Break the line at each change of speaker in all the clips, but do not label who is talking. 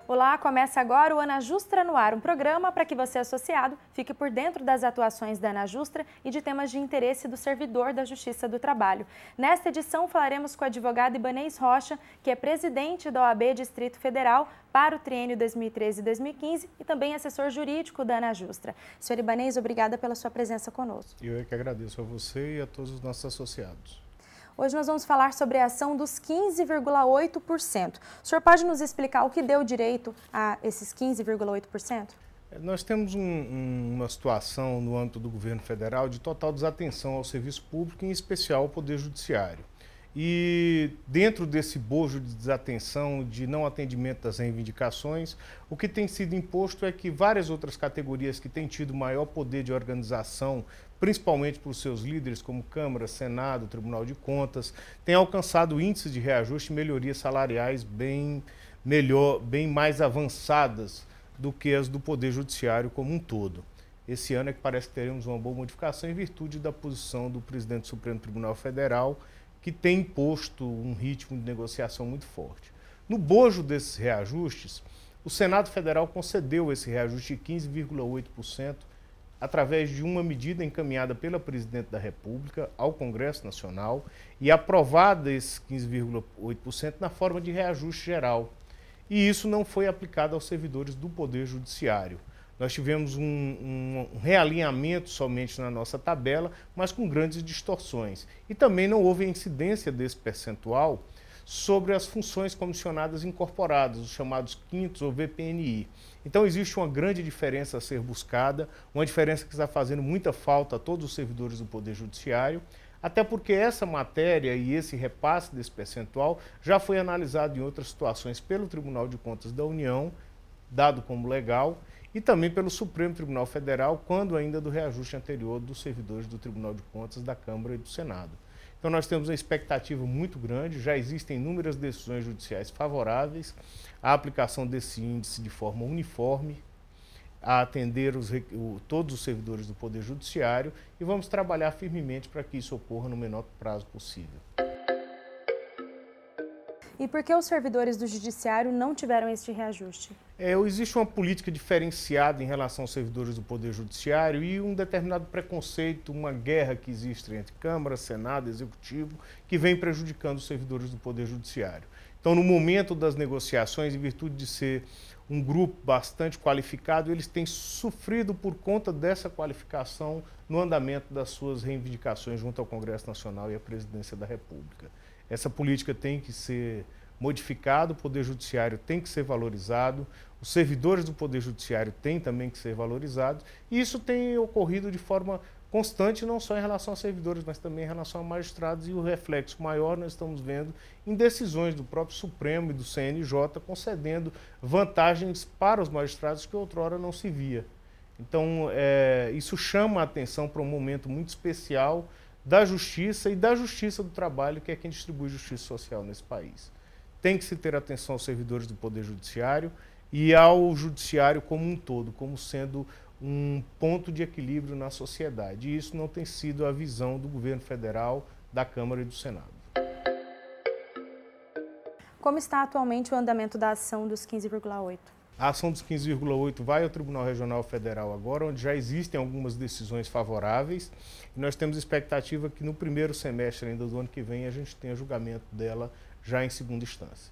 Olá, começa agora o Anajustra no Ar, um programa para que você, associado, fique por dentro das atuações da Anajustra e de temas de interesse do servidor da Justiça do Trabalho. Nesta edição, falaremos com o advogado Ibanez Rocha, que é presidente da OAB Distrito Federal para o triênio 2013-2015 e também assessor jurídico da Anajustra. Senhor Ibanez, obrigada pela sua presença conosco.
Eu é que agradeço a você e a todos os nossos associados.
Hoje nós vamos falar sobre a ação dos 15,8%. O senhor pode nos explicar o que deu direito a esses 15,8%?
Nós temos uma situação no âmbito do governo federal de total desatenção ao serviço público, em especial ao Poder Judiciário. E dentro desse bojo de desatenção, de não atendimento das reivindicações, o que tem sido imposto é que várias outras categorias que têm tido maior poder de organização, principalmente por seus líderes, como Câmara, Senado, Tribunal de Contas, têm alcançado índices de reajuste e melhorias salariais bem mais avançadas do que as do Poder Judiciário como um todo. Esse ano é que parece que teremos uma boa modificação em virtude da posição do presidente do Supremo Tribunal Federal, que tem imposto um ritmo de negociação muito forte. No bojo desses reajustes, o Senado Federal concedeu esse reajuste de 15,8% através de uma medida encaminhada pela Presidente da República ao Congresso Nacional e aprovada esses 15,8% na forma de reajuste geral. E isso não foi aplicado aos servidores do Poder Judiciário. Nós tivemos um realinhamento somente na nossa tabela, mas com grandes distorções. E também não houve incidência desse percentual sobre as funções comissionadas incorporadas, os chamados quintos ou VPNI. Então existe uma grande diferença a ser buscada, uma diferença que está fazendo muita falta a todos os servidores do Poder Judiciário, até porque essa matéria e esse repasse desse percentual já foi analisado em outras situações pelo Tribunal de Contas da União, dado como legal, e também pelo Supremo Tribunal Federal, quando ainda do reajuste anterior dos servidores do Tribunal de Contas da Câmara e do Senado. Então nós temos uma expectativa muito grande, já existem inúmeras decisões judiciais favoráveis à aplicação desse índice de forma uniforme, a atender todos os servidores do Poder Judiciário, e vamos trabalhar firmemente para que isso ocorra no menor prazo possível.
E por que os servidores do Judiciário não tiveram este reajuste?
Existe uma política diferenciada em relação aos servidores do Poder Judiciário e um determinado preconceito, uma guerra que existe entre Câmara, Senado, Executivo, que vem prejudicando os servidores do Poder Judiciário. Então, no momento das negociações, em virtude de ser um grupo bastante qualificado, eles têm sofrido por conta dessa qualificação no andamento das suas reivindicações junto ao Congresso Nacional e à Presidência da República. Essa política tem que ser modificada, o Poder Judiciário tem que ser valorizado, os servidores do Poder Judiciário têm também que ser valorizados, e isso tem ocorrido de forma constante, não só em relação aos servidores, mas também em relação a magistrados, e o reflexo maior nós estamos vendo em decisões do próprio Supremo e do CNJ concedendo vantagens para os magistrados que outrora não se via. Então, isso chama a atenção para um momento muito especial da Justiça e da Justiça do Trabalho, que é quem distribui justiça social nesse país. Tem que se ter atenção aos servidores do Poder Judiciário e ao Judiciário como um todo, como sendo um ponto de equilíbrio na sociedade. E isso não tem sido a visão do governo federal, da Câmara e do Senado.
Como está atualmente o andamento da ação dos 15,8%?
A ação dos 15,8% vai ao Tribunal Regional Federal agora, onde já existem algumas decisões favoráveis. E nós temos expectativa que no primeiro semestre ainda do ano que vem a gente tenha julgamento dela já em segunda instância.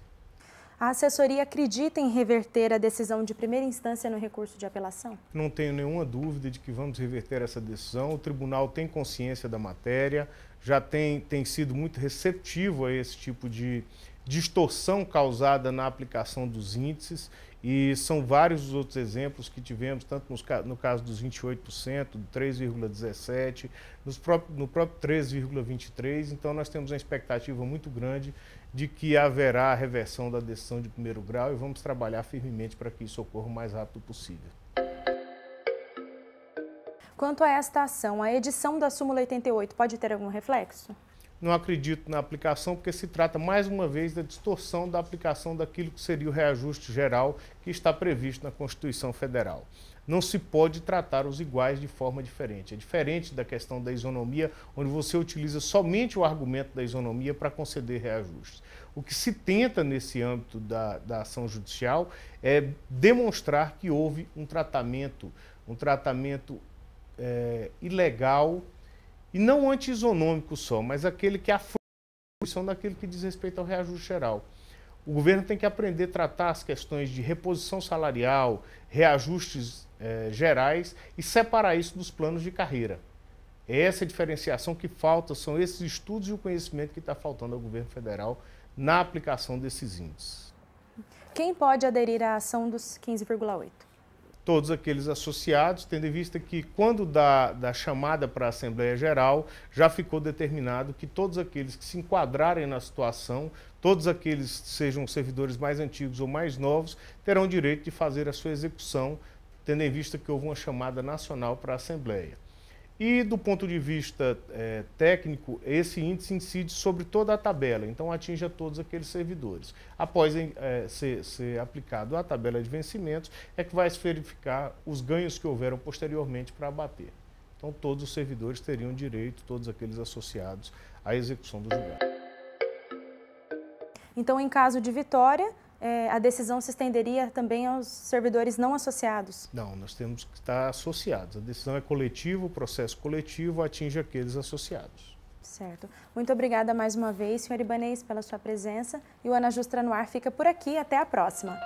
A assessoria acredita em reverter a decisão de primeira instância no recurso de apelação?
Não tenho nenhuma dúvida de que vamos reverter essa decisão. O tribunal tem consciência da matéria, já tem sido muito receptivo a esse tipo de distorção causada na aplicação dos índices, e são vários os outros exemplos que tivemos, tanto no caso dos 28%, do 3,17%, no próprio 3,23%. Então nós temos uma expectativa muito grande de que haverá a reversão da decisão de primeiro grau, e vamos trabalhar firmemente para que isso ocorra o mais rápido possível.
Quanto a esta ação, a edição da súmula 88 pode ter algum reflexo?
Não acredito na aplicação, porque se trata, mais uma vez, da distorção da aplicação daquilo que seria o reajuste geral que está previsto na Constituição Federal. Não se pode tratar os iguais de forma diferente. É diferente da questão da isonomia, onde você utiliza somente o argumento da isonomia para conceder reajustes. O que se tenta nesse âmbito da ação judicial é demonstrar que houve um tratamento ilegal, e não anti-isonômico só, mas aquele que afronta a Constituição daquilo que diz respeito ao reajuste geral. O governo tem que aprender a tratar as questões de reposição salarial, reajustes gerais e separar isso dos planos de carreira. É essa diferenciação que falta, são esses estudos e o conhecimento que está faltando ao governo federal na aplicação desses índices.
Quem pode aderir à ação dos 15,8?
Todos aqueles associados, tendo em vista que quando da chamada para a Assembleia Geral, já ficou determinado que todos aqueles que se enquadrarem na situação, todos aqueles que sejam servidores mais antigos ou mais novos, terão direito de fazer a sua execução, tendo em vista que houve uma chamada nacional para a Assembleia. E do ponto de vista técnico, esse índice incide sobre toda a tabela, então atinge a todos aqueles servidores. Após ser aplicado a tabela de vencimentos, é que vai se verificar os ganhos que houveram posteriormente para abater. Então todos os servidores teriam direito, todos aqueles associados, à execução do julgado.
Então, em caso de vitória, a decisão se estenderia também aos servidores não associados?
Não, nós temos que estar associados. A decisão é coletiva, o processo coletivo atinge aqueles associados.
Certo. Muito obrigada mais uma vez, senhor Ibanez, pela sua presença. E o Ana Justra no Ar fica por aqui. Até a próxima.